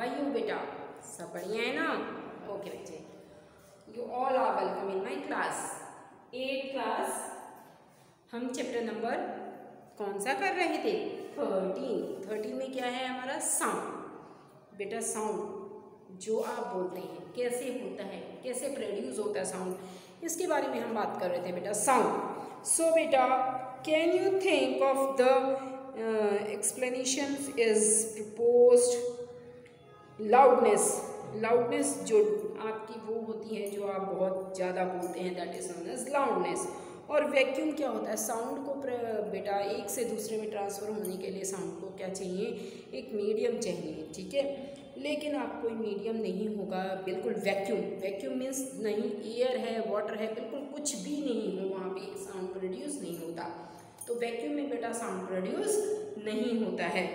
How are you बेटा? सब बढ़िया है ना? ओके बच्चे, you all are welcome in my class 8 class. हम चैप्टर नंबर कौन सा कर रहे थे? 13 में क्या है हमारा? साउंड। बेटा साउंड जो आप बोलते हैं कैसे होता है, कैसे प्रोड्यूस होता है साउंड, इसके बारे में हम बात कर रहे थे बेटा, साउंड। सो बेटा can you think of the explanations is proposed. Loudness जो आपकी वो होती है जो आप बहुत ज़्यादा बोलते हैं, that is known as loudness. और वैक्यूम क्या होता है? साउंड को बेटा एक से दूसरे में ट्रांसफ़र होने के लिए साउंड को क्या चाहिए? एक मीडियम चाहिए, ठीक है। लेकिन आप कोई मीडियम नहीं होगा, बिल्कुल वैक्यूम मीन्स नहीं एयर है, वाटर है, बिल्कुल कुछ भी नहीं हो, वहाँ पे साउंड प्रोड्यूस नहीं होता। तो वैक्यूम में बेटा साउंड प्रोड्यूस नहीं होता है।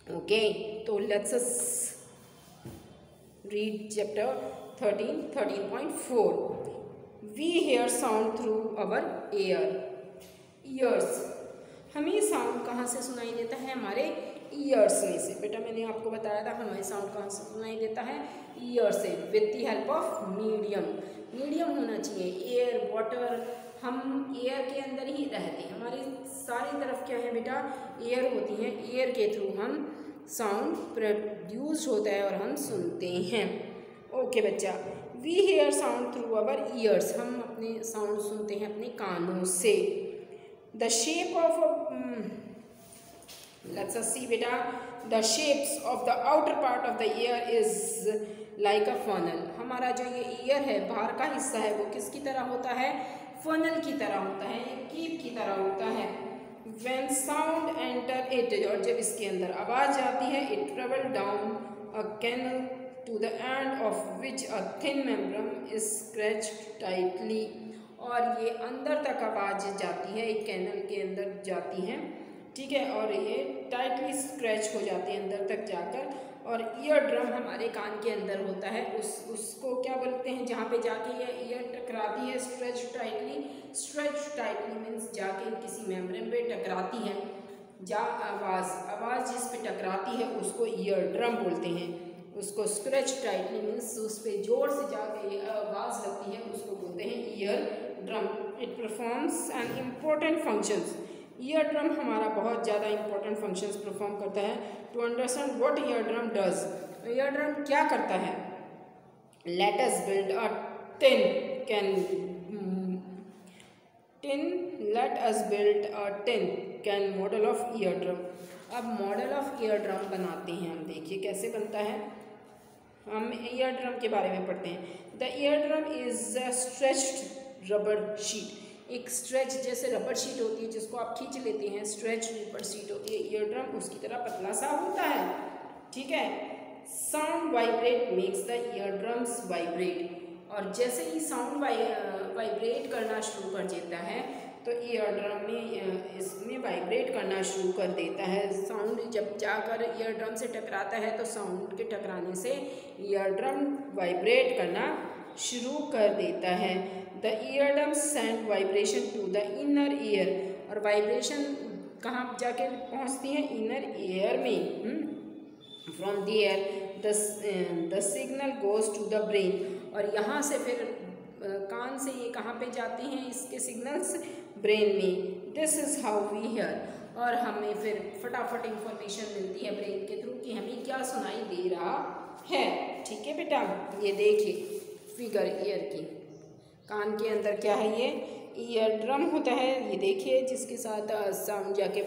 ओके, तो let's us read chapter 13.4। We hear sound through our ears। हमें साउंड कहाँ से सुनाई देता है? हमारे ईयर्स में से। बेटा मैंने आपको बताया था हमें साउंड कहाँ से सुनाई देता है? ईयर से, with the help of medium होना चाहिए, एयर, वाटर। हम एयर के अंदर ही रहते हैं, हमारी सारी तरफ क्या है बेटा? एयर होती है, एयर के थ्रू हम साउंड प्रोड्यूस होता है और हम सुनते हैं। ओके बच्चा, we hear sound through our ears. हम अपने साउंड सुनते हैं अपने कानों से। The shape of let's us see बेटा, the shapes of the outer part of the ear is like a funnel. हमारा जो ये ईयर है, बाहर का हिस्सा है, वो किसकी तरह होता है? फनल की तरह होता है, कीप की तरह होता है। When sound enter it, और जब इसके अंदर आवाज़ आती है, it travel down a canal to the end of which a thin membrane is scratched tightly। और ये अंदर तक आवाज़ जाती है, एक कैनल के अंदर जाती है, ठीक है, और ये टाइटली स्क्रैच हो जाती है अंदर तक जाकर। और ईयर ड्रम हमारे कान के अंदर होता है, उसको क्या बोलते हैं? जहाँ पे जाके ये ईयर टकराती है, स्ट्रेच टाइटली मीन्स जाके किसी मेम्ब्रेन पे टकराती है, आवाज़ जिस पे टकराती है उसको ईयर ड्रम बोलते हैं। उसको स्क्रैच टाइटली मीन्स उस पर जोर से जाके आवाज़ लगती है, उसको बोलते हैं ear drum. It performs an important functions. Ear drum हमारा बहुत ज़्यादा इंपॉर्टेंट फंक्शंस परफॉर्म करता है। To understand what ear drum does, ear drum क्या करता है? Let us build a tin can model of ear drum. अब मॉडल ऑफ ईयर ड्रम बनाते हैं हम, देखिए कैसे बनता है। हम ईयर ड्रम के बारे में पढ़ते हैं। The ear drum is a stretched rubber sheet. एक स्ट्रेच जैसे रबर शीट होती है जिसको आप खींच लेते हैं, स्ट्रेच रबर शीट होती है। ईयर ड्रम उसकी तरह पतला सा होता है, ठीक है। Sound vibrate makes the year drums vibrate. और जैसे ही साउंड वाइब्रेट करना शुरू कर देता है तो ईयर ड्रम में इसमें वाइब्रेट करना शुरू कर देता है। साउंड जब जाकर ईयर ड्रम से टकराता है तो साउंड के टकराने से ईयर ड्रम वाइब्रेट करना शुरू कर देता है। The ear drum send vibration to the inner ear. और वाइब्रेशन कहाँ जाके पहुँचती है? इनर ईयर में। From there the signal goes to the brain. और यहाँ से फिर कान से ये कहाँ पे जाती हैं इसके सिग्नल्स? ब्रेन में। This is how we hear. और हमें फिर फटाफट इंफॉर्मेशन मिलती है ब्रेन के थ्रू कि हमें क्या सुनाई दे रहा है, ठीक है बेटा। ये देखिए फिगर ईयर की, कान के अंदर क्या है? ये ईयर ड्रम होता है, ये देखिए, जिसके साथ साउंड जाके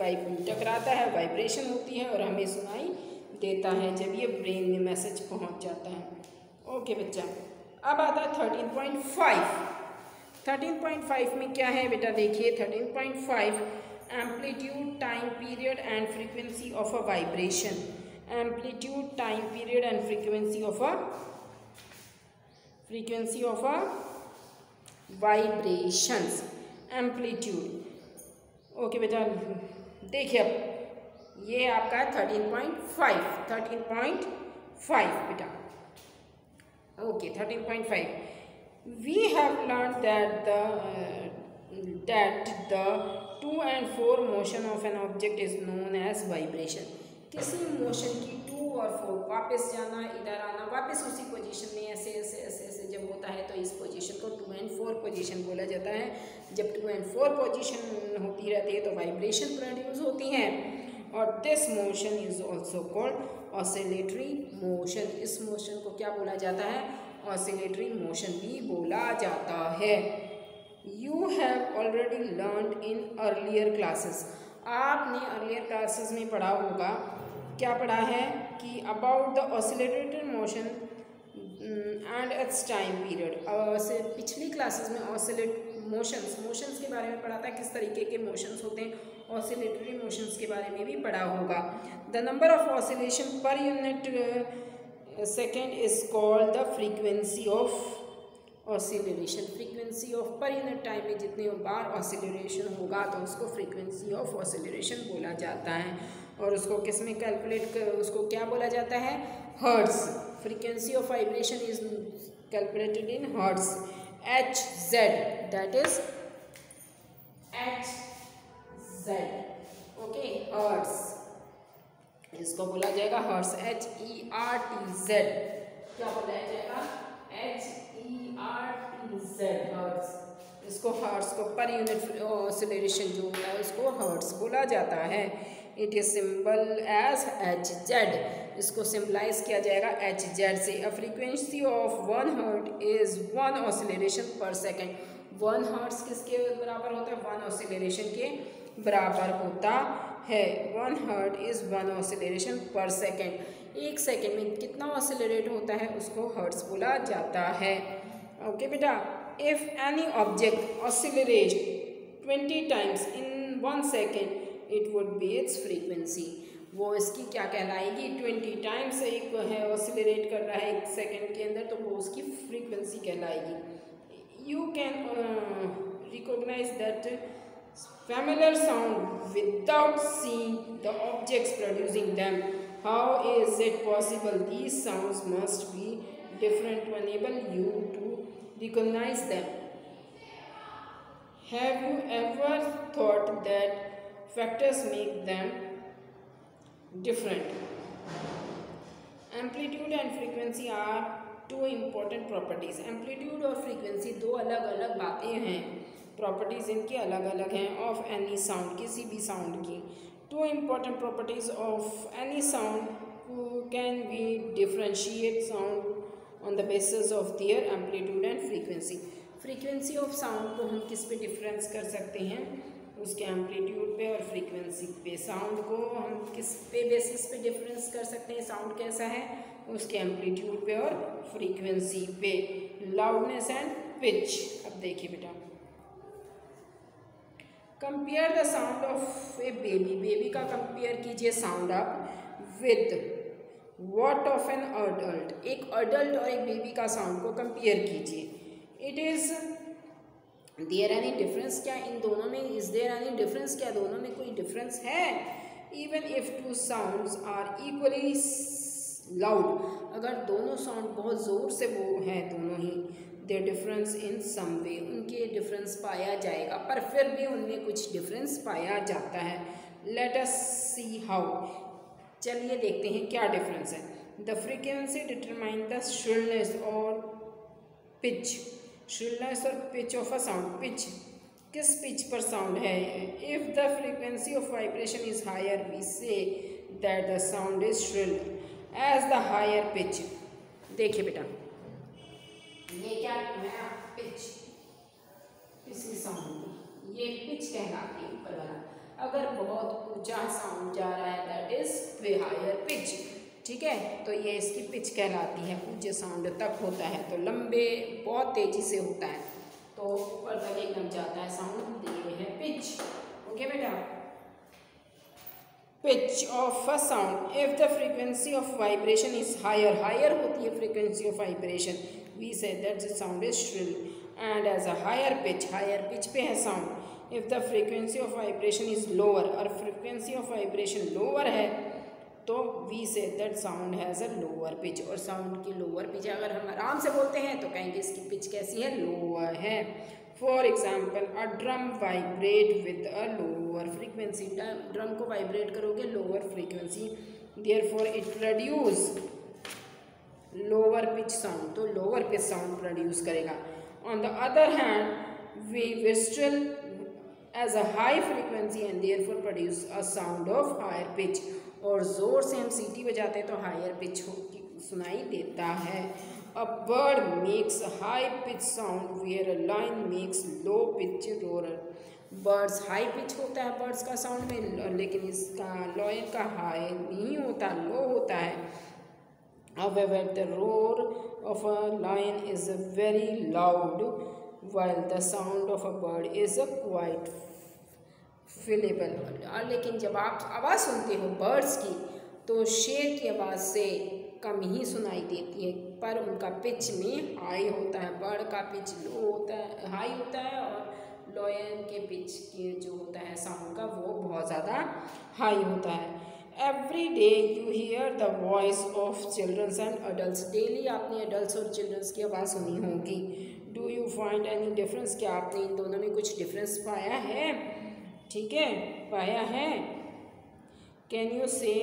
टकराता है, वाइब्रेशन होती है और हमें सुनाई देता है जब ये ब्रेन में मैसेज पहुंच जाता है। ओके बच्चा, अब आता है 13.5। 13.5 में क्या है बेटा? देखिए 13.5, amplitude, time period and frequency of a vibration. Amplitude, time period and frequency of a vibrations. Amplitude. Okay बेटा, देखिए अब ये आपका है 13.5 बेटा। Okay 13.5, we have learn that the to and fro motion of an object is known as vibration. किसी motion की 2 और फोर, वापस जाना, इधर आना, वापस उसी पोजीशन में ऐसे ऐसे ऐसे ऐसे जब होता है तो इस पोजीशन को 2 and 4 पोजीशन बोला जाता है। जब 2 and 4 पोजीशन होती रहती है तो वाइब्रेशन प्रोड्यूस होती हैं और this motion is also called oscillatory motion. इस मोशन को क्या बोला जाता है? ऑसिलेटरी मोशन भी बोला जाता है। You have already learned in earlier classes, आपने अर्लियर क्लासेस में पढ़ा होगा, क्या पढ़ा है कि about the oscillatory motion and it's time period. पिछली क्लासेस में ऑसिलेट मोशंस के बारे में पढ़ा था, किस तरीके के मोशंस होते हैं, ऑसिलेटरी मोशंस के बारे में भी पढ़ा होगा। The number of oscillation per unit second is called the frequency of oscillation. Frequency of per unit time में जितने बार ऑसिलेशन होगा तो उसको फ्रीक्वेंसी ऑफ ऑसिलेशन बोला जाता है। और उसको किस में कैलकुलेट कर, उसको क्या बोला जाता है? Hertz. Frequency of vibration is calculated in hertz. Hz, that is Hz, okay, hertz, इसको बोला जाएगा हर्ट्ज, HERTZ। क्या बोला जाएगा? HERTZ, hertz. इसको हर्ट्ज को पर यूनिट ऑसिलेशन जो होता है उसको हर्ट्ज बोला जाता है। It is symbol as Hz, इसको सिम्बलाइज किया जाएगा Hz से। A frequency of 1 hertz is 1 oscillation per second. 1 hertz किसके बराबर होता है? 1 ऑसिलेशन के बराबर होता है। 1 hertz is 1 oscillation per second. एक सेकेंड में कितना ऑसिलेट होता है उसको हर्ट्ज बोला जाता है। ओके बेटा, if any object oscillate 20 times in 1 second it would be it's frequency. वो इसकी क्या कहलाएगी? 20 टाइम्स एक है ऑसिलेट कर रहा है 1 सेकेंड के अंदर, तो वो उसकी फ्रीक्वेंसी कहलाएगी। You can recognise that familiar sound without seeing the objects producing them. How is it possible? These sounds must be different to enable you to recognize them. Have you ever thought that factors make them different? Amplitude and frequency are two important properties. Amplitude और frequency दो अलग अलग बातें हैं, properties इनकी अलग अलग हैं। ऑफ एनी साउंड, किसी भी साउंड की। 2 important properties of any sound can be differentiate sound on the basis of their amplitude and frequency. Frequency of sound को हम किस पे डिफरेंस कर सकते हैं? उसके एम्पलीट्यूड पे और फ्रीक्वेंसी पे। साउंड को हम किस पे बेसिस पे डिफरेंस कर सकते हैं? साउंड कैसा है? उसके एम्पलीट्यूड पे और फ्रीक्वेंसी पे। Loudness and pitch. अब देखिए बेटा, compare the sound of a baby. Baby का कंपेयर कीजिए साउंड आप with what of an adult. एक अडल्ट और एक बेबी का साउंड को कंपेयर कीजिए। It is there any difference? क्या इन दोनों में इज देयर एनी डिफरेंस? क्या दोनों में कोई डिफरेंस है? Even if 2 sounds are equally loud, अगर दोनों साउंड बहुत ज़ोर से वो हैं दोनों ही, देयर डिफरेंस इन सम वे, उनके डिफरेंस पाया जाएगा, पर फिर भी उनमें कुछ डिफरेंस पाया जाता है। Let us see how. चलिए देखते हैं क्या डिफरेंस है। The frequency determine the shrillness और पिच। श्रिलनेस और pitch of a sound. Pitch, किस पिच पर साउंड है? If the frequency of vibration is higher we say that the sound is shrill as the higher pitch. देखिए बेटा, ये क्या है? पिच, किसी साउंड ये पिच कहलाती है ऊपर वाला। अगर बहुत ऊंचा साउंड जा रहा है दैट इज हायर पिच, ठीक है, तो ये इसकी पिच कहलाती है। ऊंचे साउंड तक होता है तो लंबे बहुत तेजी से होता है तो ऊपर तक एकदम जाता है साउंड, ये है पिच। ओके बेटा, pitch of a sound. If the frequency of vibration is higher, higher होती है frequency of vibration, we say that the sound is shrill and as a higher pitch पे है sound। if the frequency of vibration is lower और frequency of vibration lower है तो we say that sound has a lower pitch। और sound की lower pitch अगर हम आराम से बोलते हैं तो कहेंगे इसकी pitch कैसी है? lower है। for example a drum vibrate with a lower frequency। Drum को वाइब्रेट करोगे lower frequency therefore it produce lower pitch sound, तो लोअर पिच साउंड प्रोड्यूस करेगा। On the other hand we whistle as a high frequency and therefore produce a sound of higher pitch, और ज़ोर से हम सीटी बजाते हैं तो हायर पिच सुनाई देता है। A bird makes high pitch sound where a lion makes low pitch roar. Birds high pitch होता है बर्ड्स का साउंड में, लेकिन इसका लायन का हाई नहीं होता, लो होता है। However, the roar of a lion is very loud, while the sound of a bird is quite fillable. लेकिन जब आप आवाज़ सुनते हो बर्ड्स की तो शेर की आवाज़ से कम ही सुनाई देती है, पर उनका पिच में हाई होता है। बर्ड का पिच लो होता है, हाई होता है, और लायन के पिच के जो होता है साउंड का वो बहुत ज़्यादा हाई होता है। Every day you hear the voice of childrens and adult. Daily आपने अडल्ट और चिल्ड्रंस की आवाज़ सुनी होगी। Do you find any difference? क्या आपने इन दोनों में कुछ डिफरेंस पाया है? ठीक है, पाया है। Can you say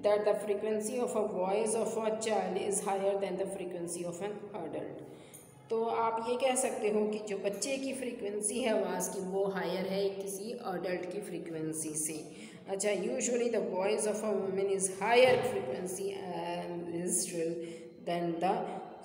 that the frequency of a voice of a child is higher than the frequency of an adult. तो आप ये कह सकते हो कि जो बच्चे की फ्रीक्वेंसी है आवाज़ की वो हायर है किसी अडल्ट की फ्रीक्वेंसी से। अच्छा, usually the voice of a women is higher frequency and is shrill then the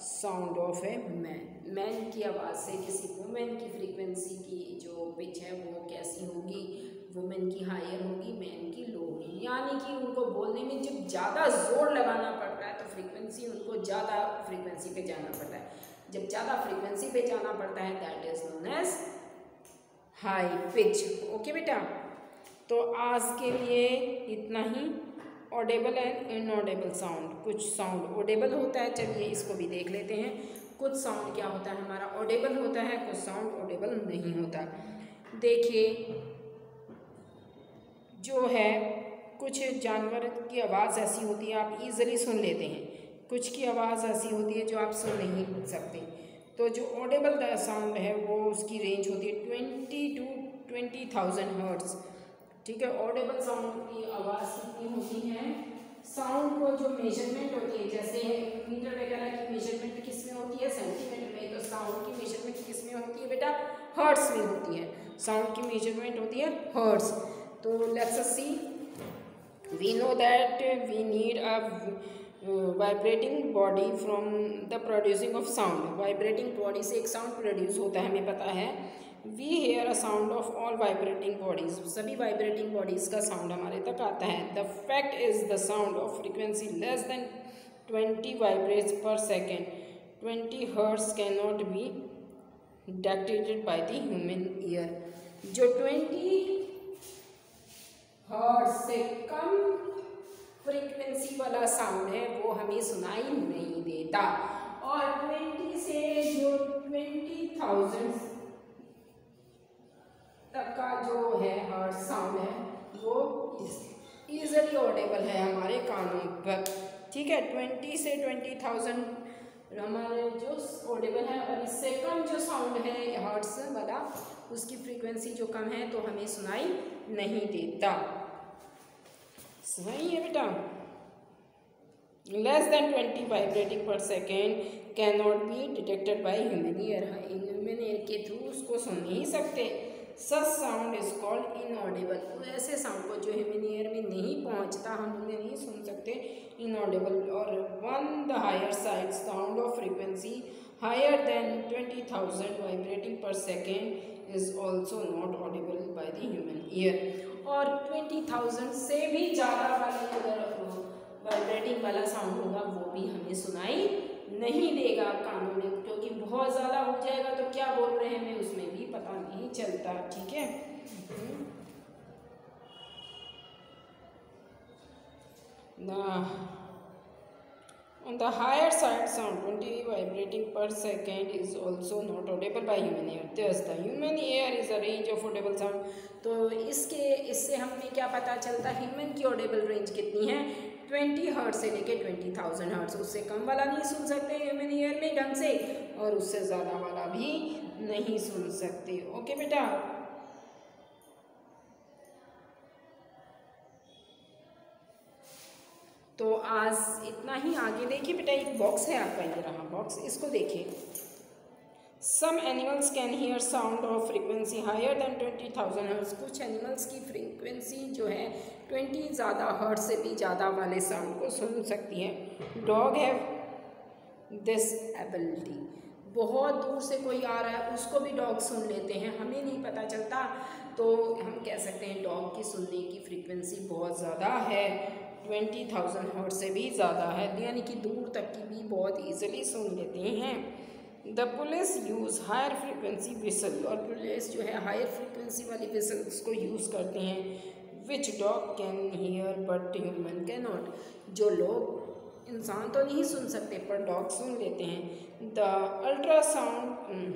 sound of a man. Man की आवाज़ से किसी वुमेन की फ्रीक्वेंसी की जो पिच है वो कैसी होगी? वुमेन की हायर होगी, मैन की लो होगी। यानी कि उनको बोलने में जब ज़्यादा जोर लगाना पड़ता है तो फ्रीक्वेंसी उनको ज़्यादा फ्रीक्वेंसी पे जाना पड़ता है। जब ज़्यादा फ्रीक्वेंसी पे जाना पड़ता है that is known as high pitch. Okay बेटा, तो आज के लिए इतना ही। Audible and inaudible sound. कुछ साउंड ऑडेबल होता है, चलिए इसको भी देख लेते हैं। कुछ साउंड क्या होता है हमारा ऑडेबल होता है, कुछ साउंड ऑडेबल नहीं होता। देखिए जो है कुछ जानवर की आवाज़ ऐसी होती है आप इजीली सुन लेते हैं, कुछ की आवाज़ ऐसी होती है जो आप सुन नहीं सकते। तो जो ऑडेबल साउंड है वो उसकी रेंज होती है 20 to 20,000 हर्ट्ज़। ठीक है, ऑडेबल साउंड की आवाज़ कितनी होती है? साउंड को जो मेजरमेंट होती है, जैसे मीटर वगैरह की मेजरमेंट किस में होती है? सेंटीमीटर में। तो साउंड की मेजरमेंट किस में होती है बेटा? हर्ट्ज़ में होती है। साउंड की मेजरमेंट होती है हर्ट्ज़। तो let's us see, we know that we need a vibrating body from the producing of sound. Vibrating body से एक साउंड प्रोड्यूस होता है, हमें पता है। We hear a sound of all vibrating bodies. सभी वाइब्रेटिंग बॉडीज़ का साउंड हमारे तक आता है। The fact is the sound of frequency less than 20 vibrates per second 20 hertz can not be detected by the human year. जो 20 hertz से कम frequency वाला sound है वो हमें सुनाई नहीं देता, और 20 से जो 20,000 तक का जो है हर्ट्ज़ साउंड है वो इजीली ऑडेबल है हमारे कानों पर। ठीक है, 20 से 20,000 हमारे जो ऑडेबल है, और इससे कम जो साउंड है हर्ट्ज़ वाला उसकी फ्रीक्वेंसी जो कम है तो हमें सुनाई नहीं देता। सही है बेटा। Less than 20 vibrating per second can not be detected by human ear. Human ear के थ्रू उसको सुन नहीं सकते। सच साउंड इज कॉल्ड इनऑडेबल। तो ऐसे साउंड को जो ह्यूमन ईयर में नहीं पहुंचता, हम उन्हें नहीं सुन सकते, इनऑडेबल। और on the higher side sound of frequency higher than 20,000 vibrating per second is also not audible by the human ear. और 20,000 से भी ज़्यादा वाले अगर वाइब्रेटिंग वाला साउंड होगा वो भी हमें सुनाई नहीं देगा कानों में, क्योंकि बहुत ज़्यादा हो जाएगा तो क्या बोल रहे हैं हमें उसमें भी पता नहीं चलता। ठीक है, on the higher side sound 20 vibrating per second is also not audible by human ear. Thus the human ear is a range of audible sound. तो इससे हमें क्या पता चलता है ह्यूमन की ऑडेबल रेंज कितनी है? 20 हर्ट्ज़ से लेके 20,000 हर्ट्ज़। उससे कम वाला नहीं सुन सकते ह्यूमन ईयर में ढंग से, और उससे ज़्यादा वाला भी नहीं सुन सकते। ओके बेटा। तो आज इतना ही। आगे देखिए बेटा, एक बॉक्स है आपका, ये रहा बॉक्स, इसको देखिए। Some animals can hear sound of frequency higher than 20,000 hertz. कुछ एनिमल्स की फ्रीक्वेंसी जो है 20 ज़्यादा हर्ट्ज से भी ज़्यादा वाले साउंड को सुन सकती है। Dog have this ability. बहुत दूर से कोई आ रहा है उसको भी डॉग सुन लेते हैं, हमें नहीं पता चलता, तो हम कह सकते हैं डॉग की सुनने की फ्रीक्वेंसी बहुत ज़्यादा है, 20,000 हर्ट्ज से भी ज़्यादा है, यानी कि दूर तक की भी बहुत ईजिली सुन लेते हैं। The police use higher frequency whistle. और पुलिस जो है हायर फ्रीक्वेंसी वाली विसल्स को यूज़ करते हैं। Which dog can hear but human can not. जो लोग, इंसान तो नहीं सुन सकते पर डॉग सुन लेते हैं। The ultrasound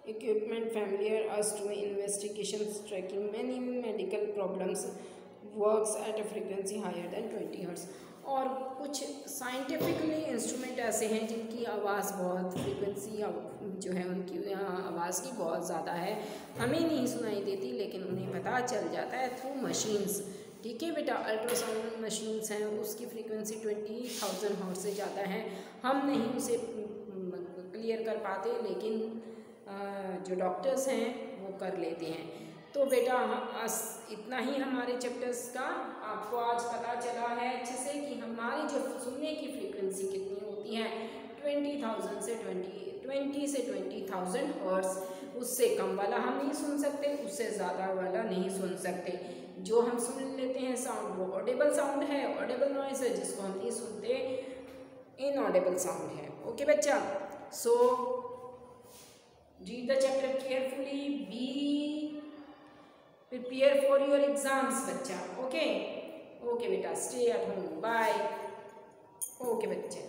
equipment familiar us to investigation tracking many medical problems works at a frequency higher than 20 hertz. और कुछ साइंटिफिकली इंस्ट्रूमेंट ऐसे हैं जिनकी आवाज़ बहुत फ्रीक्वेंसी जो है उनकी आवाज़ की बहुत ज़्यादा है, हमें नहीं सुनाई देती, लेकिन उन्हें पता चल जाता है थ्रू मशीन्स। ठीक है बेटा, अल्ट्रासाउंड मशीन्स हैं, उसकी फ्रीक्वेंसी 20,000 हर्ट्ज से ज़्यादा है, हम नहीं उसे क्लियर कर पाते, लेकिन जो डॉक्टर्स हैं वो कर लेते हैं। तो बेटा इतना ही हमारे चैप्टर्स का आपको आज पता चला है अच्छे से कि हमारी जो सुनने की फ्रीक्वेंसी कितनी होती है, 20,000 से 20,000 हर्ट्ज। उससे कम वाला हम नहीं सुन सकते, उससे ज़्यादा वाला नहीं सुन सकते। जो हम सुन लेते हैं साउंड वो ऑडिबल साउंड है, ऑडिबल नॉइस है, जिसको हम नहीं सुनते इनऑडिबल साउंड है। ओके बच्चा, सो read the chapter carefully, be prepare for your exams बच्चा। ओके बेटा, stay at home, bye। Okay बच्चे।